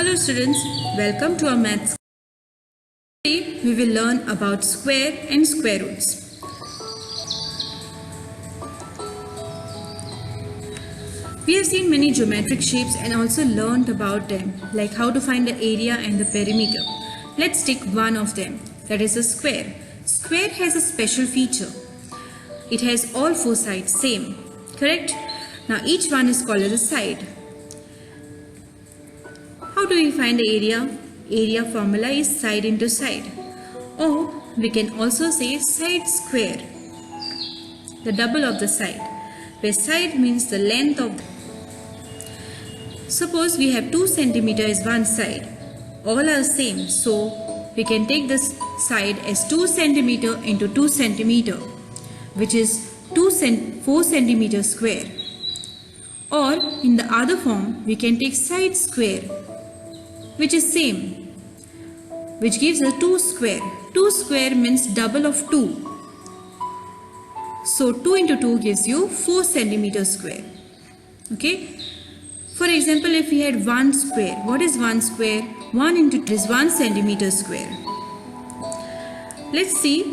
Hello students, welcome to our maths. Today we will learn about square and square roots. We have seen many geometric shapes and also learned about them, like how to find the area and the perimeter. Let's take one of them, that is a square. Square has a special feature. It has all four sides same, correct? Now each one is called as a side. How do we find the area? Area formula is side into side. Or we can also say side square, the double of the side, where side means the length of the. Suppose we have 2 cm is one side. All are same, so we can take this side as 2 cm into 2 cm, which is 4 cm square. Or in the other form, we can take side square, which is same, which gives us 2 square. 2 square means double of 2. So 2 into 2 gives you 4 cm square. Okay. For example, if we had 1 square, what is 1 square? 1 into 2 is 1 cm square. Let's see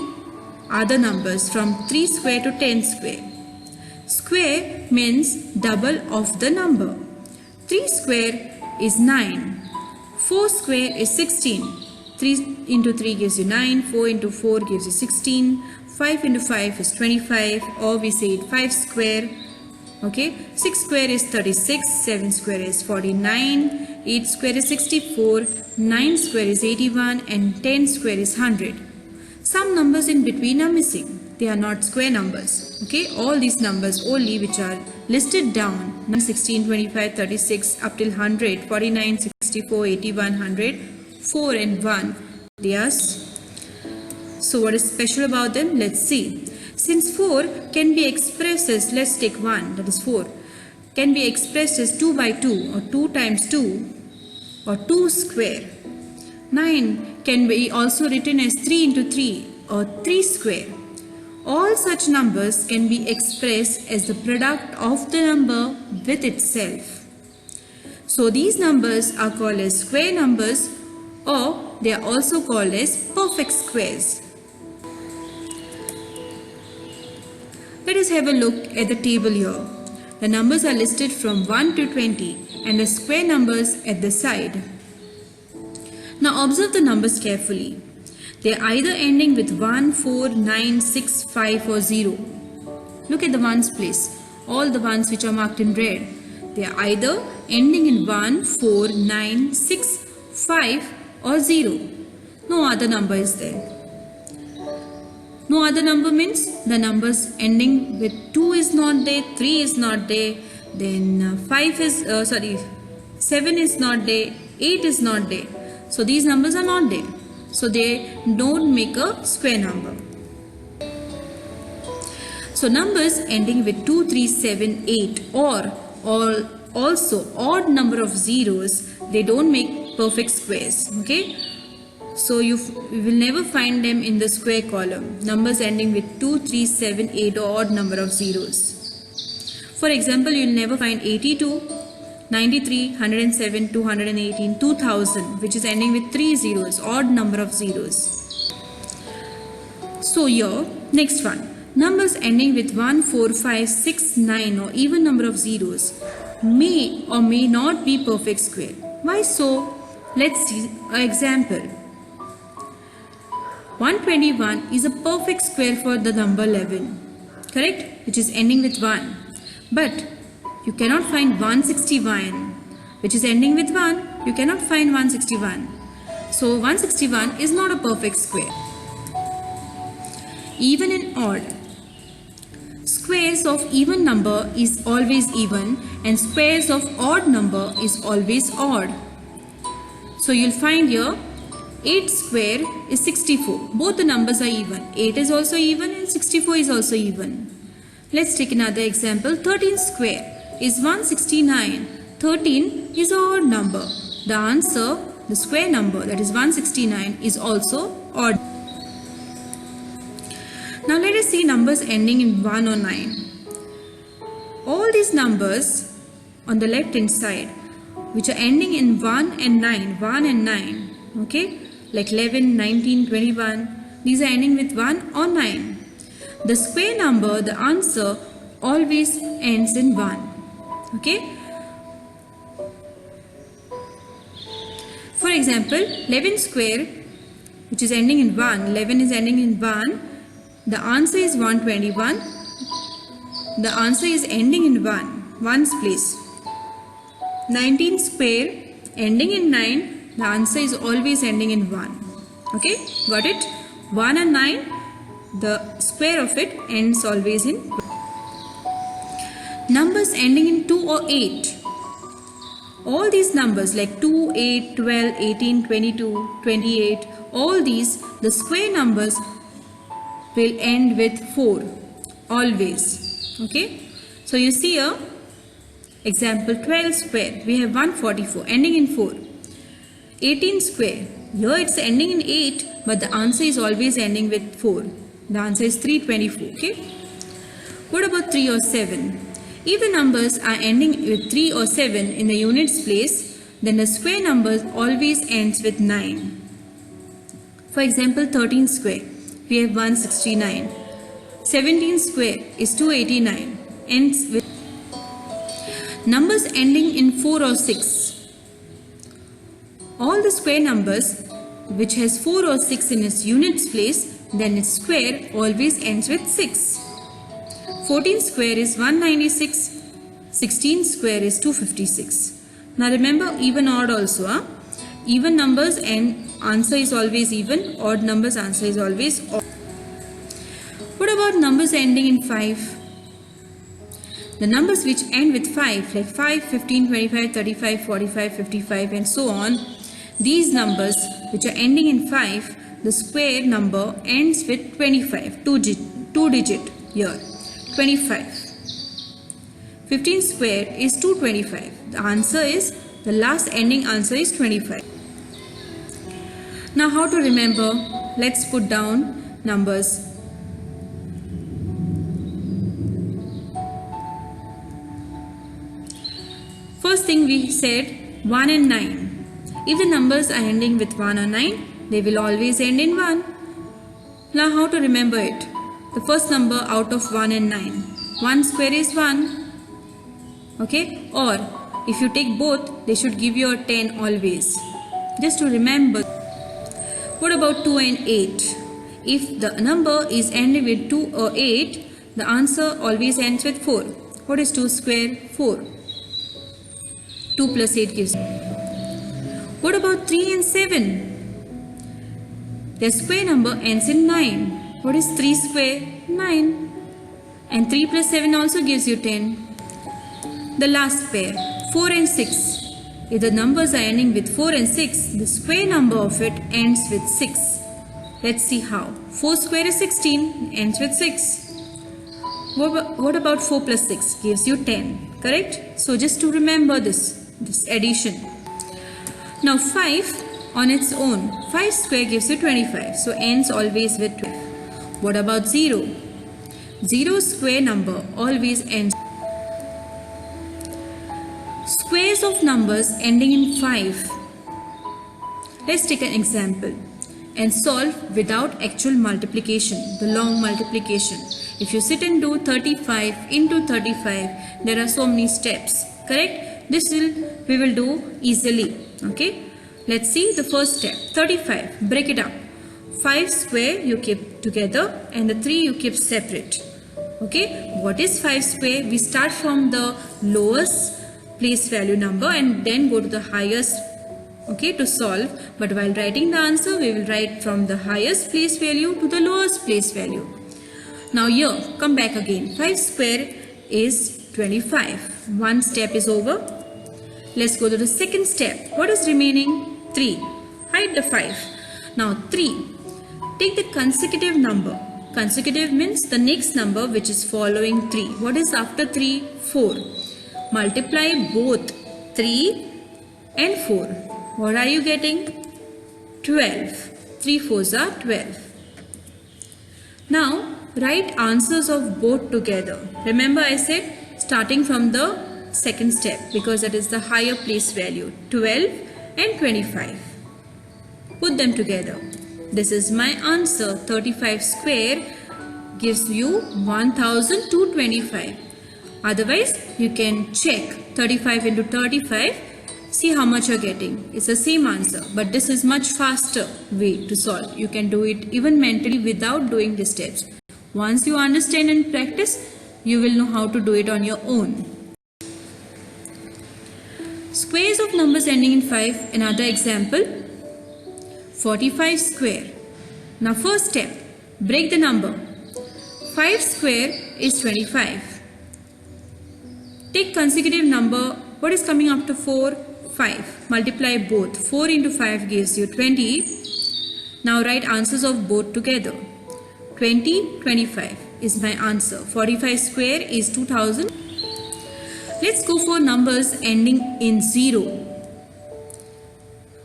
other numbers from 3 square to 10 square. Square means double of the number. 3 square is 9. 4 square is 16. 3 into 3 gives you 9. 4 into 4 gives you 16. 5 into 5 is 25. Or we say it 5 square. Okay. 6 square is 36. 7 square is 49. 8 square is 64. 9 square is 81. And 10 square is 100. Some numbers in between are missing. They are not square numbers. Okay. All these numbers only which are listed down. 16, 25, 36 up till 100, 49, 64, 81, 100, 4 and 1. They are. So what is special about them? Let's see. Since 4 can be expressed as, let's take 1, that is 4, can be expressed as 2 by 2 or 2 times 2 or 2 square. 9 can be also written as 3 into 3 or 3 square. All such numbers can be expressed as the product of the number with itself. So these numbers are called as square numbers, or they are also called as perfect squares. Let us have a look at the table here. The numbers are listed from 1 to 20 and the square numbers at the side. Now observe the numbers carefully. They are either ending with 1, 4, 9, 6, 5 or 0. Look at the ones place. All the ones which are marked in red. They are either ending in 1, 4, 9, 6, 5 or 0. No other number is there. No other number means the numbers ending with 2 is not there, 3 is not there, then 7 is not there, 8 is not there. So these numbers are not there. So they don't make a square number. So numbers ending with 2, 3, 7, 8 or also odd number of zeros, they don't make perfect squares. Okay. So you will never find them in the square column. Numbers ending with 2, 3, 7, 8 or odd number of zeros. For example, you will never find 82, 93, 107, 218, 2000, which is ending with 3 zeros, odd number of zeros. So here, next one. Numbers ending with 1, 4, 5, 6, 9 or even number of zeros may or may not be perfect square. Why so? Let's see an example. 121 is a perfect square for the number 11, correct? Which is ending with 1. But you cannot find 161, which is ending with 1. You cannot find 161. So 161 is not a perfect square. Even and odd. Squares of even number is always even and squares of odd number is always odd. So you'll find here 8 square is 64. Both the numbers are even. 8 is also even and 64 is also even. Let's take another example. 13 square is 169. 13 is an odd number. The answer, the square number, that is 169, is also odd. Now let us see numbers ending in 1 or 9. All these numbers on the left hand side which are ending in 1 and 9, 1 and 9, okay, like 11, 19, 21, these are ending with 1 or 9. The square number, the answer always ends in 1, okay. For example, 11 square, which is ending in 1, 11 is ending in 1, the answer is 121. The answer is ending in 1, 1's place. 19 square, ending in 9, the answer is always ending in 1. Okay, got it? 1 and 9, the square of it ends always in 1. Numbers ending in 2 or 8. All these numbers like 2, 8, 12, 18, 22, 28, all these, the square numbers will end with 4 always. Okay, so you see here, example 12 square, we have 144 ending in 4. 18 square, here it's ending in 8, but the answer is always ending with 4. The answer is 324. Okay, what about 3 or 7? If the numbers are ending with 3 or 7 in the units place, then the square number always ends with 9. For example, 13 square, we have 169. 17 square is 289, ends with numbers ending in 4 or 6. All the square numbers which has 4 or 6 in its units place, then its square always ends with 6. 14 square is 196, 16 square is 256. Now remember even odd also. Even numbers and answer is always even, odd numbers answer is always odd. What about numbers ending in 5? The numbers which end with 5 like 5, 15, 25, 35, 45, 55 and so on, these numbers which are ending in 5, the square number ends with 25, 2 digit here, 25. 15 square is 225. The answer is, the last ending answer is 25. Now how to remember? Let's put down numbers. First thing we said 1 and 9. If the numbers are ending with 1 or 9, they will always end in 1. Now how to remember it? The first number out of 1 and 9. 1 square is 1. Okay? Or if you take both, they should give you a 10 always. Just to remember. What about 2 and 8? If the number is ending with 2 or 8, the answer always ends with 4. What is 2 square? 4. 2 plus 8 gives. What about 3 and 7? Their square number ends in 9. What is 3 square? 9. And 3 plus 7 also gives you 10. The last pair, 4 and 6. If the numbers are ending with 4 and 6, the square number of it ends with 6. Let's see how. 4 square is 16, ends with 6. What about 4 plus 6? Gives you 10, correct? So just to remember this addition. Now 5 on its own, 5 square gives you 25, so ends always with 12. What about 0? 0 square number always ends. Squares of numbers ending in 5. Let's take an example and solve without actual multiplication, the long multiplication. If you sit and do 35 into 35, there are so many steps, correct? This we will do easily, okay? Let's see the first step, 35, break it up. 5 square you keep together and the 3 you keep separate, okay? What is 5 square? We start from the lowest place value number and then go to the highest, okay, to solve. But while writing the answer, we will write from the highest place value to the lowest place value. Now here, come back again. 5 square is 25. One step is over. Let's go to the second step. What is remaining? 3. Hide the 5. Now 3. Take the consecutive number. Consecutive means the next number which is following 3. What is after 3? 4. Multiply both 3 and 4. What are you getting? 12. 3 4s are 12. Now write answers of both together. Remember I said starting from the second step because that is the higher place value. 12 and 25. Put them together. This is my answer. 35 square gives you 1225. Otherwise, you can check 35 into 35. See how much you're getting. It's the same answer, but this is much faster way to solve. You can do it even mentally without doing the steps. Once you understand and practice, you will know how to do it on your own. Squares of numbers ending in 5. Another example. 45 square. Now first step, break the number. 5 square is 25. Take consecutive number. What is coming after 4? 5. Multiply both. 4 into 5 gives you 20. Now write answers of both together. 20, 25 is my answer. 45 square is 2000. Let's go for numbers ending in 0.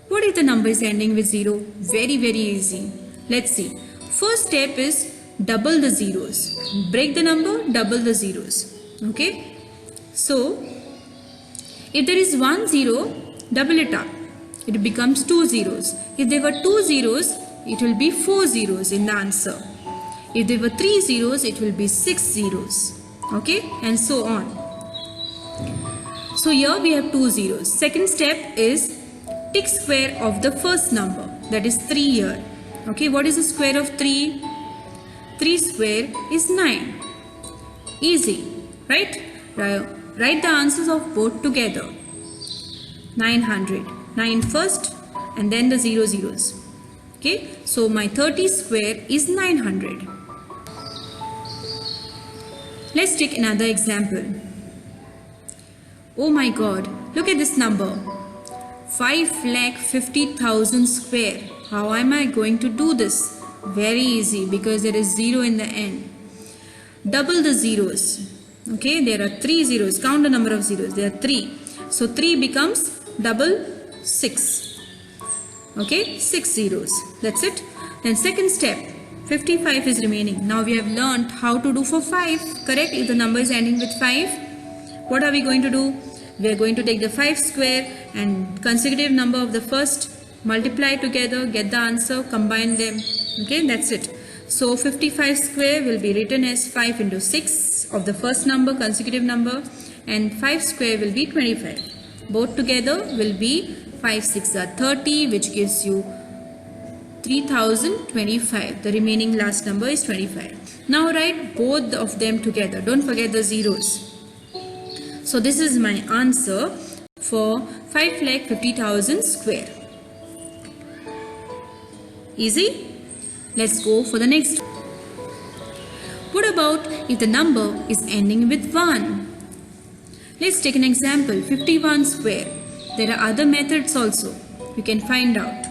What if the number is ending with 0? Very easy. Let's see. First step is double the zeros. Break the number, double the zeros. Okay. So, if there is 1 0, double it up. It becomes 2 zeros. If there were 2 zeros, it will be 4 zeros in the answer. If there were 3 zeros, it will be 6 zeros. Okay, and so on. So here we have 2 zeros. Second step is take square of the first number. That is 3 here. Okay, what is the square of 3? 3 square is 9. Easy, right? Write the answers of both together. 900. 9 first and then the 0 zeros. Okay, so my 30 square is 900. Let's take another example. Oh my God, look at this number. 5,50,000 square. How am I going to do this? Very easy because there is 0 in the end. Double the zeros. Okay, there are 3 zeros. Count the number of zeros. There are 3. So 3 becomes double 6. Okay, 6 zeros. That's it. Then second step, 55 is remaining. Now we have learnt how to do for 5. Correct? If the number is ending with 5, what are we going to do? We are going to take the 5 square and consecutive number of the first, multiply together, get the answer, combine them. Okay, that's it. So 55 square will be written as 5 into 6 of the first number, consecutive number, and 5 square will be 25. Both together will be 5 6 are 30, which gives you 3025. The remaining last number is 25. Now write both of them together. Don't forget the zeros. So this is my answer for 5,50,000 square. Easy? Let's go for the next. What about if the number is ending with 1? Let's take an example. 51 square. There are other methods also. You can find out.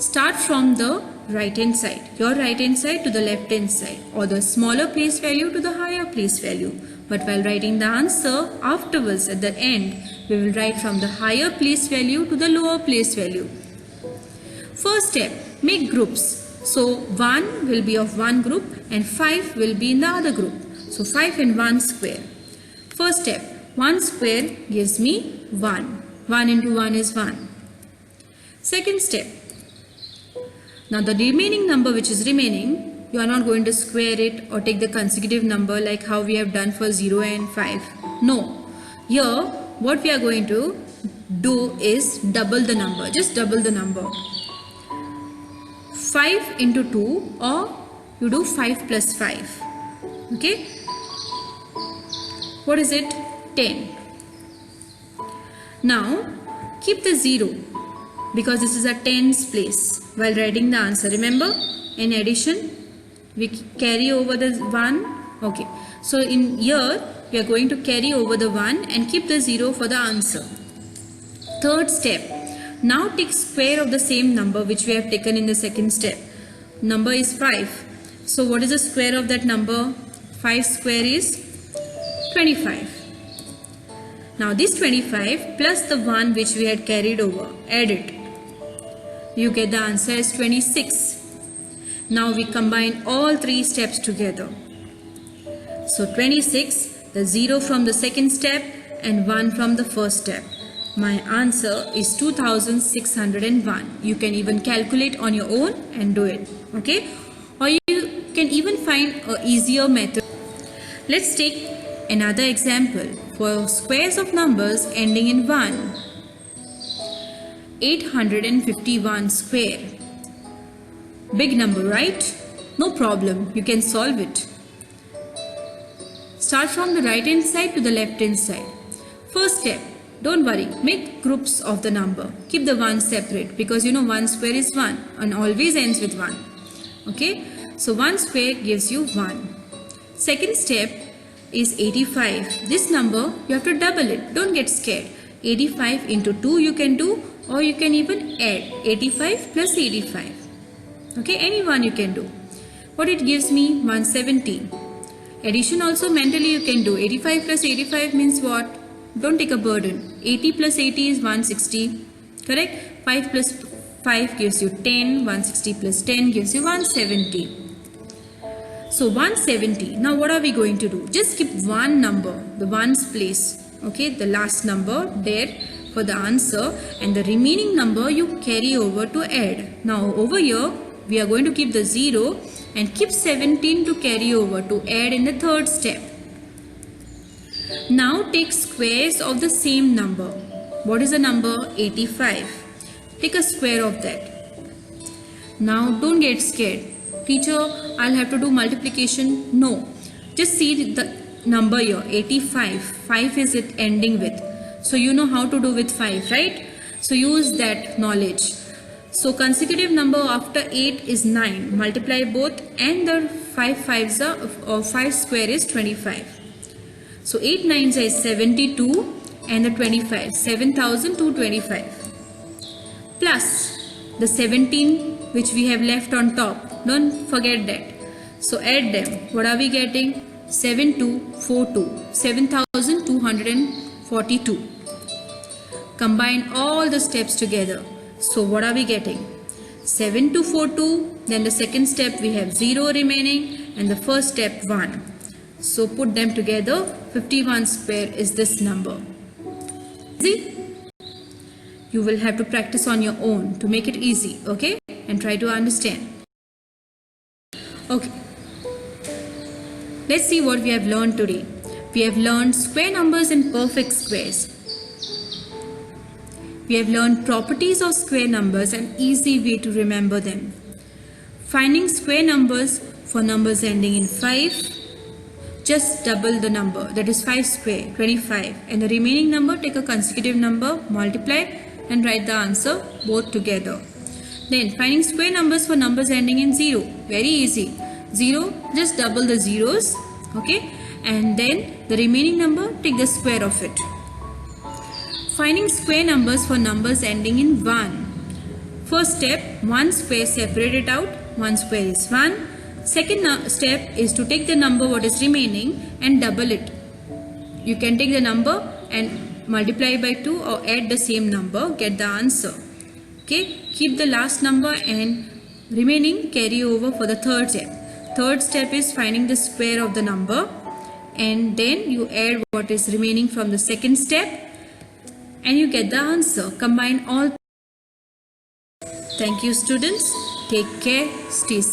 Start from the right hand side. Your right hand side to the left hand side, or the smaller place value to the higher place value. But while writing the answer, afterwards at the end, we will write from the higher place value to the lower place value. First step, make groups. So 1 will be of one group and 5 will be in the other group. So 5 and 1 square. First step, 1 square gives me 1. 1 into 1 is 1. Second step, now the remaining number which is remaining, you are not going to square it or take the consecutive number like how we have done for 0 and 5. No. Here what we are going to do is double the number. Just double the number. 5 into 2, or you do 5 plus 5. Okay. What is it? 10. Now keep the 0 because this is a tens place while writing the answer. Remember, in addition we carry over the 1. Okay, so in here we are going to carry over the 1 and keep the 0 for the answer. Third step, now take square of the same number which we have taken in the second step. Number is 5. So what is the square of that number? 5 square is 25. Now this 25 plus the 1 which we had carried over, add it. You get the answer as 26. Now we combine all three steps together. So 26 the 0 from the second step and 1 from the first step. My answer is 2601. You can even calculate on your own and do it. Okay? Or you can even find an easier method. Let's take another example for squares of numbers ending in 1. 851 square. Big number, right? No problem, you can solve it. Start from the right hand side to the left hand side. First step, don't worry, make groups of the number. Keep the 1 separate because 1 square is 1 and always ends with 1. Okay, so 1 square gives you 1. Second step is 85. This number you have to double it, don't get scared. 85 into 2 you can do, or you can even add 85 plus 85. Okay, any one you can do. What it gives me? 170. Addition also mentally you can do. 85 plus 85 means what? Don't take a burden. 80 plus 80 is 160. Correct? 5 plus 5 gives you 10. 160 plus 10 gives you 170. So 170. Now what are we going to do? Just keep one number, the ones place. Okay, the last number there for the answer, and the remaining number you carry over to add. Now over here we are going to keep the 0 and keep 17 to carry over to add in the third step. Now take squares of the same number. What is the number? 85. Take a square of that. Now don't get scared. Teacher, I'll have to do multiplication. No. Just see the number here, 85. 5 is it ending with. So you know how to do with 5, right? So use that knowledge. So consecutive number after 8 is 9. Multiply both and the 5 5s or 5 square is 25. So 8 9s is 72 and the 25. 7225. Plus the 17 which we have left on top. Don't forget that. So add them. What are we getting? 7242. 7242. Combine all the steps together. So what are we getting? 7242. Then the second step we have 0 remaining and the first step 1. So put them together. 51 square is this number. See? You will have to practice on your own to make it easy. Okay? And try to understand. Okay. Let's see what we have learned today. We have learned square numbers and perfect squares. We have learned properties of square numbers and easy way to remember them. Finding square numbers for numbers ending in 5. Just double the number, that is 5 square, 25, and the remaining number take a consecutive number, multiply and write the answer both together. Then finding square numbers for numbers ending in 0. Very easy. 0, just double the zeros, okay, and then the remaining number take the square of it. Finding square numbers for numbers ending in 1. First step, 1 square, separate it out. 1 square is 1. Second step is to take the number what is remaining and double it. You can take the number and multiply by 2 or add the same number, get the answer. Okay, keep the last number and remaining carry over for the third step. Third step is finding the square of the number and then you add what is remaining from the second step and you get the answer. Combine all. Thank you students. Take care. Stay safe.